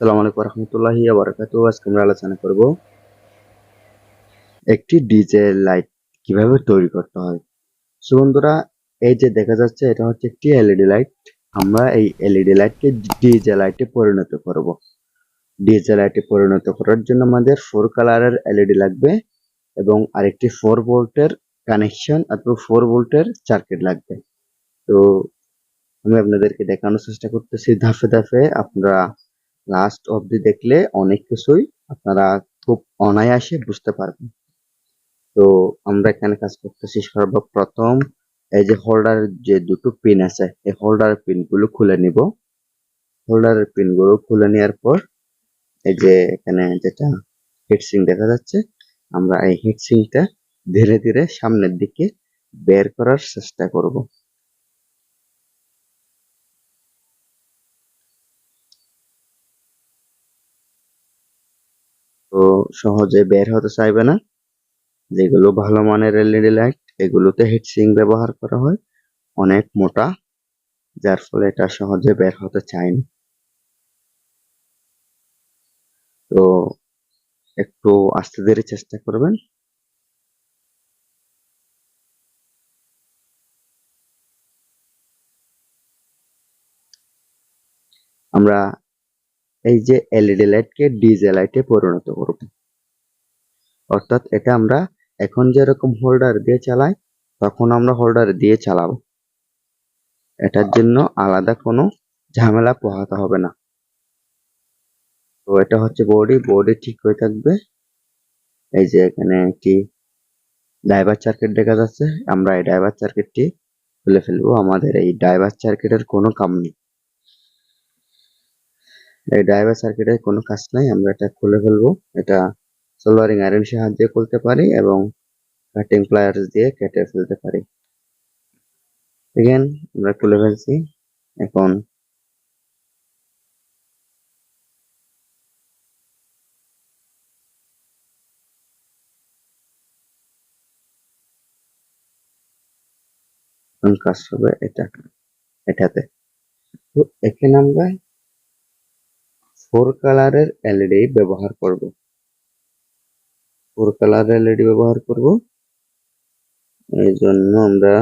আসসালামু আলাইকুম রহমতুল্লাহি ওয়া বারাকাতুহু। আজকে আমরা আলোচনা করব একটি ডিজে লাইট কিভাবে তৈরি করতে হয়। সো বন্ধুরা, এই যে দেখা যাচ্ছে এটা হচ্ছে একটি এলইডি লাইট। আমরা এই এলইডি লাইটকে ডিজে লাইটে পরিণত করব। ডিজে লাইটে পরিণত করার জন্য আমাদের 4 কালারের এলইডি লাগবে এবং আরেকটি 4 ভোল্টের কানেকশন অথবা 4 ভোল্টের সার্কিট লাগবে। তো আমি আপনাদেরকে দেখানোর চেষ্টা করতেছি ধাপে ধাপে। আপনারা লাস্ট অবধি দেখলে অনেক কিছুই আপনারা খুব অনায়াসে বুঝতে পারবেন। তো আমরা এখানে কাজ করতেছি সর্বপ্রথম এই যে হোল্ডারের যে দুটো পিন আছে, এই হোল্ডারের পিনগুলো খুলে নিব। হোল্ডারের পিনগুলো খুলে নেওয়ার পর এই যে এখানে যেটা হিটসিং দেখা যাচ্ছে, আমরা এই হিটসিংটা ধীরে ধীরে সামনের দিকে বের করার চেষ্টা করব। তো সহজে বের হতে চাইবে না। যেগুলো ভালো মানের এলইডি লাইট, এগুলোতে হিটসিং ব্যবহার করা হয় অনেক মোটা, যার ফলে এটা সহজে বের হতে চায় না। তো একটু আস্তে ধীরে চেষ্টা করবেন। আমরা এই যে এলইডি লাইটকে ডিজে লাইটে পরিণত করব, অর্থাৎ এটা আমরা এখন যেরকম হোল্ডার দিয়ে চালাই তখন আমরা হোল্ডার দিয়ে চালাবো। এটার জন্য আলাদা কোনো ঝামেলা পোহাতে হবে না। তো এটা হচ্ছে বডি ঠিক হয়ে থাকবে। এই যে এখানে একটি ড্রাইভার সার্কিট দেখা যাচ্ছে, আমরা এই ড্রাইভার সার্কিটটি খুলে ফেলবো। আমাদের এই ড্রাইভার সার্কিটের কোনো কাম নেই, এই ড্রাইভার সার্কিটের কোনো কাজ নাই, আমরা এটা খুলে ফেলবো। এটা সোল্ডারিং আয়রন সাহায্যে খুলতে পারি এবং কাটিং প্লায়ার্স দিয়ে কেটে ফেলতে পারি। দেখেন আমরা খুলে ফেলছি। এখন কাজ হবে এটাতে। তো এখানে আমরা 4 কালারের এলইডি ব্যবহার করব। 4 কালারের এলইডি ব্যবহার করব, এই জন্য আমরা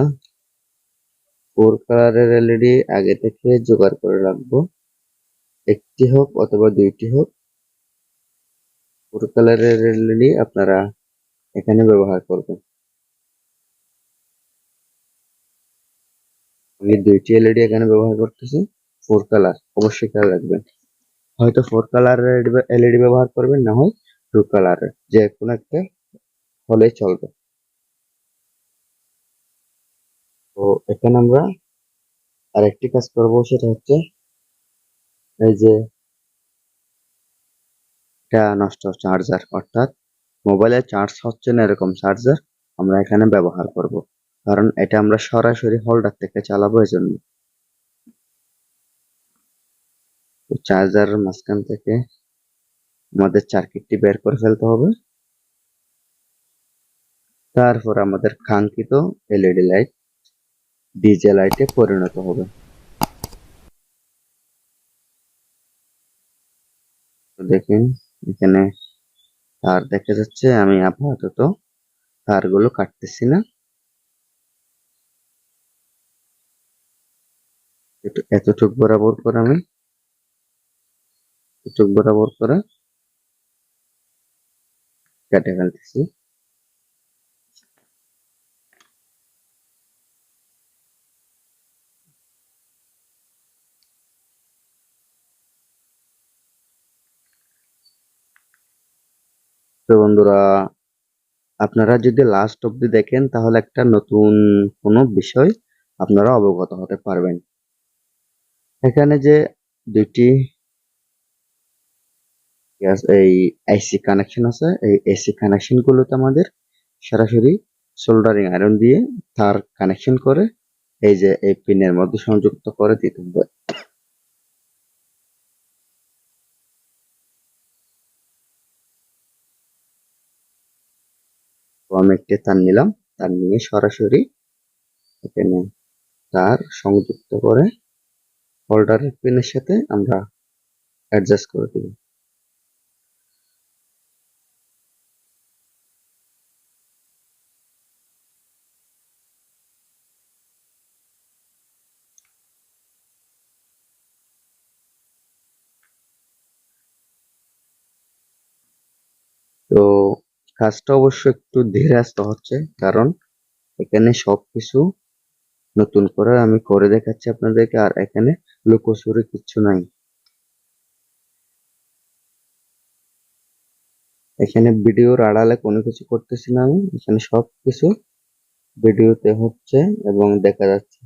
4 কালারের এলইডি আগে থেকে জোগাড় করে রাখবো। একটি হোক অথবা দুইটি হোক, 4 কালারের এলইডি আপনারা এখানে ব্যবহার করবেন। আমি দুইটি এলইডি এখানে ব্যবহার করতেছি। 4 কালার অবশ্যই খেয়াল রাখবেন, হয়তো 4 কালারের এলইডি ব্যবহার করবেন, না হয় 2 কালারের, যে কোনো একটা হলেই চলবে। তো এখানে আমরা আরেকটি কাজ করব, সেটা হচ্ছে এই যে এটা নষ্ট চার্জার, অর্থাৎ মোবাইলে চার্জ হচ্ছে না এরকম চার্জার আমরা এখানে ব্যবহার করব, কারণ এটা আমরা সরাসরি হোল্ডার থেকে চালাবো। এই জন্য চার্জারের মাঝখান থেকে আমাদের সার্কিটটি বের করে ফেলতে হবে। তারপর আমাদের কাঙ্ক্ষিত এলইডি লাইট ডিজে লাইটে পরিণত হবে। তো দেখেন এখানে তার দেখা যাচ্ছে, আমি আপাতত তারগুলো কাটতেছি না, এতটুক বরাবর করে আমি এতটুক বরাবর করে কেটে ফেলতেছি। তো বন্ধুরা, আপনারা যদি লাস্ট অব্দি দেখেন তাহলে একটা নতুন কোনো বিষয় আপনারা অবগত হতে পারবেন। এখানে যে দুইটি এই আইসি কানেকশন আছে, এই এসি কানেকশন গুলোতে আমাদের সরাসরি সোল্ডারিং আয়রন দিয়ে তার কানেকশন করে এই যে এই পিনের মধ্যে সংযুক্ত করে দিতে হবে। তো আমি একটি তার নিলাম, তার নিয়ে সরাসরি এখানে তার সংযুক্ত করে হোল্ডারের পিনের সাথে আমরা অ্যাডজাস্ট করে দিব। তো কাজটা অবশ্য একটু ধীরে আসতে হচ্ছে, কারণ এখানে সবকিছু নতুন করে আমি করে দেখাচ্ছি আপনাদেরকে, আর এখানে লুকোচুরি কিচ্ছু নাই। এখানে ভিডিওর আড়ালে কোনো কিছু করতেছি না আমি, এখানে সবকিছু ভিডিওতে হচ্ছে এবং দেখা যাচ্ছে।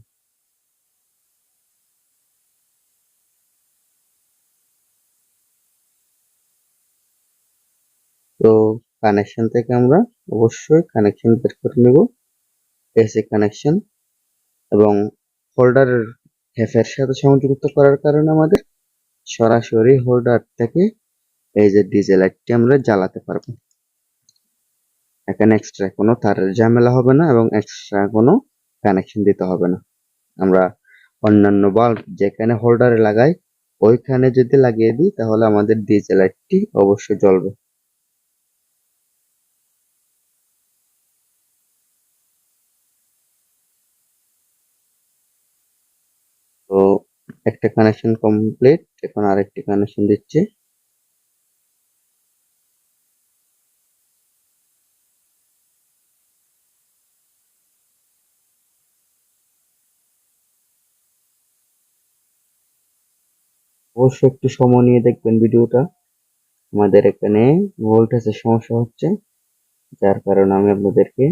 তো কানেকশন থেকে আমরা অবশ্যই কানেকশন বের করে নেব, এসি কানেকশন, এবং হোল্ডারের হেফের সাথে সংযুক্ত করার কারণে আমাদের সরাসরি হোল্ডার থেকে এই যে ডিজে লাইটটি আমরা জ্বালাতে পারবো। এখানে এক্সট্রা কোনো তারের ঝামেলা হবে না এবং এক্সট্রা কোনো কানেকশন দিতে হবে না। আমরা অন্যান্য বাল্ব যেখানে হোল্ডারে লাগাই ওইখানে যদি লাগিয়ে দিই তাহলে আমাদের ডিজে লাইটটি অবশ্যই জ্বলবে। তো একটা কানেকশন কমপ্লিট, এখন আরেকটি কানেকশন দিচ্ছি। অবশ্যই একটু সময় নিয়ে দেখবেন ভিডিওটা। আমাদের এখানে ভোল্টেজের সমস্যা হচ্ছে, যার কারণে আমি আপনাদেরকে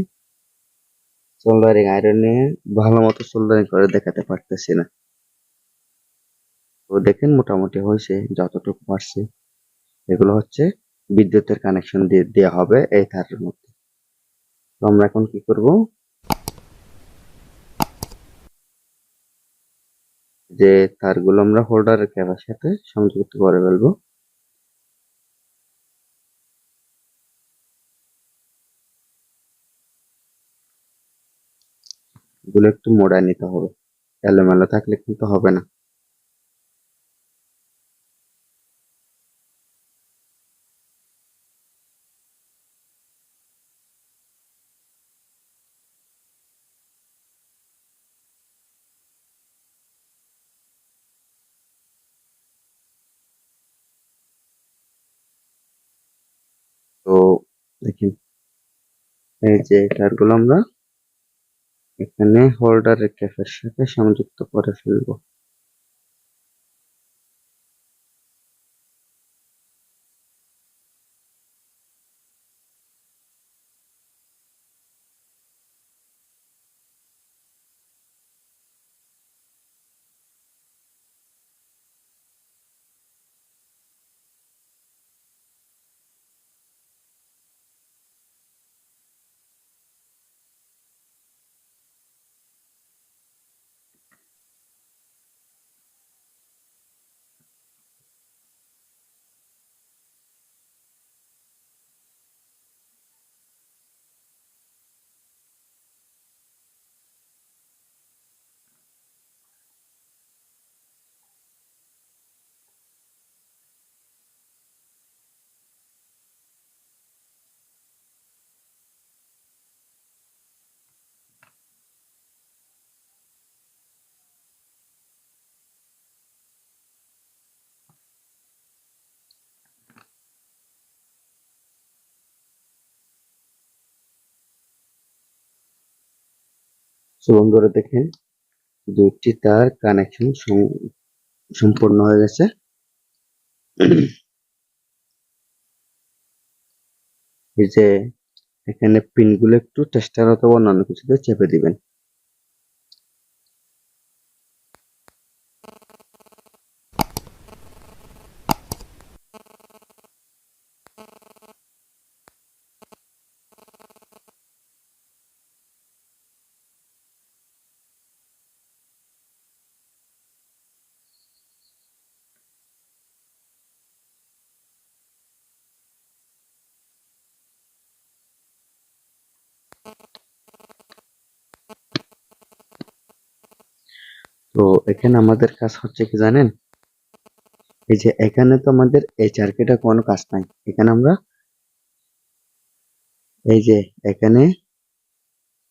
সোল্ডারিং আয়রন নিয়ে ভালো মতো সোল্ডারিং করে দেখাতে পারতেছি না। তো দেখেন মোটামুটি হয়েছে যতটুকু পারছি। এগুলো হচ্ছে বিদ্যুতের কানেকশন দিয়ে দেওয়া হবে এই তারের মধ্যে। তো আমরা এখন কি করব, যে তারগুলো আমরা হোল্ডারের ক্যাবের সাথে সংযুক্ত করে ফেলবো। এগুলো একটু মোড়ায় নিতে হবে, এলোমেলো থাকলে কিন্তু হবে না। তো দেখেন এই যে তারগুলো আমরা এখানে হোল্ডারের ক্যাপের সাথে সংযুক্ত করে ফেলবো। তো বন্ধুরা দেখেন দুইটি তার কানেকশন সম্পূর্ণ হয়ে গেছে। এই যে এখানে পিনগুলো একটু টেস্টার অথবা অন্যান্য কিছুতে চেপে দিবেন। তো এখানে আমাদের কাজ হচ্ছে কি জানেন, এই যে এখানে তো আমাদের এই সার্কিটে কোনো কাজ নাই। এখানে আমরা এই যে এখানে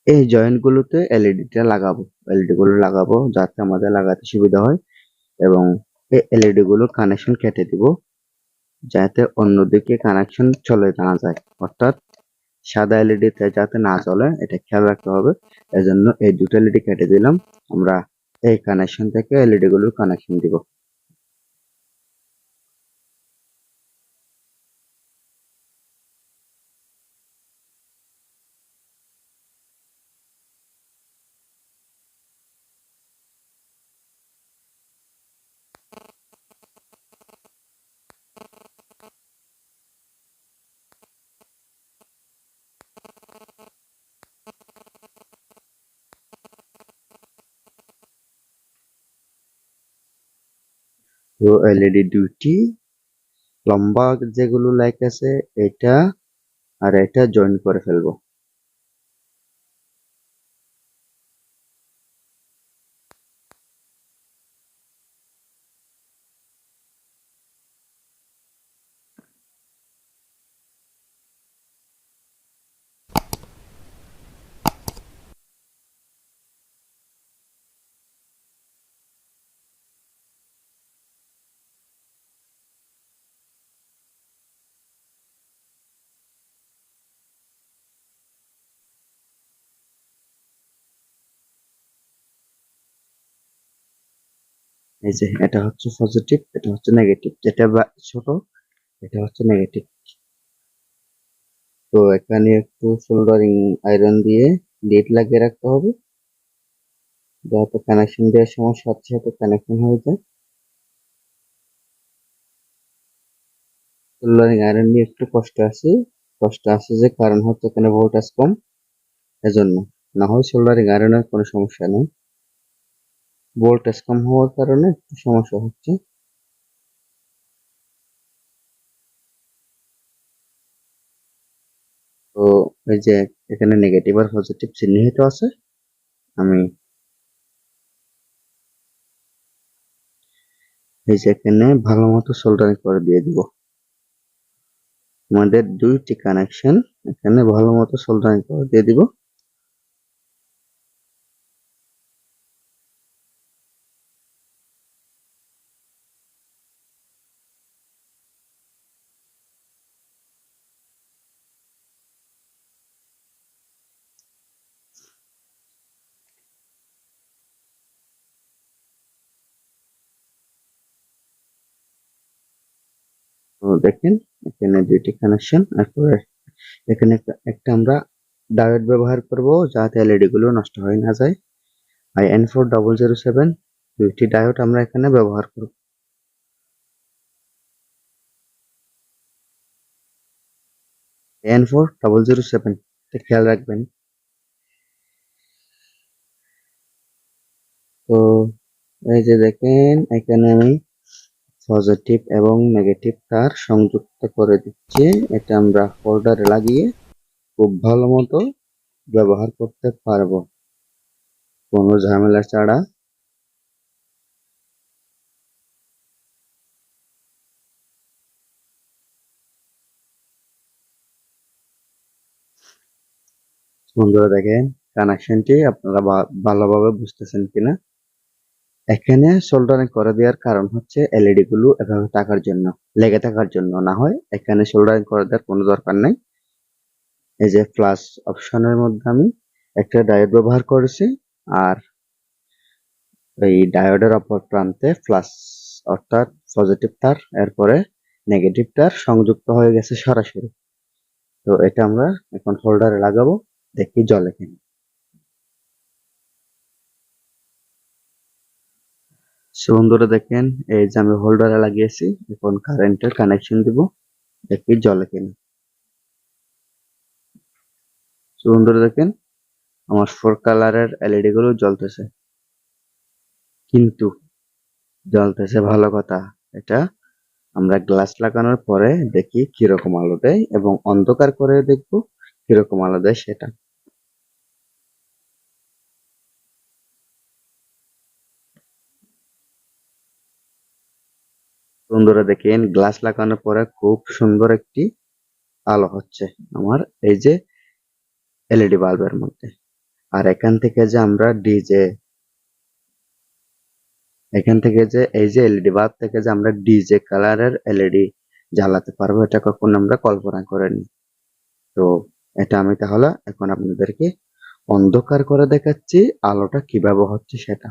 এই জয়েন্ট গুলোতে এলইডিটা লাগাবো। এলইডি গুলো লাগাবো যাতে আমাদের লাগাতে সুবিধা হয়, এবং এই এলইডি গুলোর কানেকশন কেটে দিব যাতে অন্যদিকে কানেকশন চলে না যায়, অর্থাৎ সাদা এলইডি তে যাতে না চলে এটা খেয়াল রাখতে হবে। এজন্য এই দুটো এলইডি কেটে দিলাম। আমরা এই কানেকশন থেকে এলইডি গুলোর কানেকশন দিব। তো এলইডি দুইটি লম্বা যেগুলো লাইট আছে এটা আর এটা জয়েন করে ফেলবো। এই যে এটা হচ্ছে পজিটিভ, এটা হচ্ছে নেগেটিভ, যেটা ছোট এটা হচ্ছে নেগেটিভ। তো এখানে একটু সোল্ডারিং আয়রন দিয়ে লিড লাগিয়ে রাখতে হবে যাতে কানেকশন দেওয়ার সময় সাথে সাথে কানেকশন হয়ে যায়। সোল্ডারিং আয়রন নিয়ে একটু কষ্ট আছে যে কারণ হচ্ছে এখানে ভোল্টেজ কম, এজন্য। না হয় সোল্ডারিং আয়রনের কোনো সমস্যা নেই, ভোল্টেজ কম হওয়ার কারণে একটু সমস্যা হচ্ছে। তো এই যে এখানে নেগেটিভ আর পজিটিভ চিহ্নিত আছে, আমি এই যে এখানে ভালো মতো সোল্ডারিং করে দিয়ে দিব। আমাদের দুইটি কানেকশন এখানে ভালো মতো সোল্ডারিং করে দিয়ে দিব। তো দেখেন এখানে দুইটি কানেকশন, তারপরে এখানে একটা আমরা ডায়োড ব্যবহার করব যাতে এলইডি গুলো নষ্ট হয়ে না যায়। IN4007 দুইটি ডায়োড আমরা এখানে ব্যবহার করব। IN4007 এটা খেয়াল রাখবেন। তো এই যে দেখেন এখানে আমি পজিটিভ এবং নেগেটিভ তার সংযুক্ত করে দিচ্ছি। এটা আমরা হোল্ডারে লাগিয়ে খুব ভালো মতো ব্যবহার করতে পারবো কোনো ঝামেলা ছাড়া। বন্ধুরা দেখেন কানেকশনটি আপনারা ভালোভাবে বুঝতেছেন কিনা। এখানে সোল্ডারিং করে দেওয়ার কারণ হচ্ছে এলইডি গুলো এভাবে থাকার জন্য, লেগে থাকার জন্য। না হয় এখানে সোল্ডারিং করে দেওয়ার কোনো দরকার নাই। এই যে প্লাস অপশনের মধ্যে আমি একটা ডায়োড ব্যবহার করেছি, আর এই ডায়োডের অপর প্রান্তে প্লাস অর্থাৎ পজিটিভ তার, এরপরে নেগেটিভ তার সংযুক্ত হয়ে গেছে সরাসরি। তো এটা আমরা এখন হোল্ডারে লাগাবো, দেখি জ্বলে কিনা। সো বন্ধুরা দেখেন এই যে আমি হোল্ডারে লাগিয়েছি, এখন কারেন্টের কানেকশন দিব, দেখি জ্বলে কিনা। সো বন্ধুরা দেখেন আমার 4 কালারের এলইডি গুলো জ্বলতেছে, কিন্তু জ্বলতেছে ভালো কথা। এটা আমরা গ্লাস লাগানোর পরে দেখি কিরকম আলো দেয়, এবং অন্ধকার করে দেখবো কিরকম আলো দেয় সেটা। বন্ধুরা দেখেন গ্লাস লাগানোর পরে খুব সুন্দর একটি আলো হচ্ছে আমার এই যে এলইডি বাল্বের মধ্যে। আর এখান থেকে যে এই যে এলইডি বাল্ব থেকে যে আমরা ডিজে কালারের এলইডি জ্বালাতে পারবো, এটা কখনো আমরা কল্পনা করিনি। তো এটা আমি তাহলে এখন আপনাদেরকে অন্ধকার করে দেখাচ্ছি আলোটা কিভাবে হচ্ছে সেটা।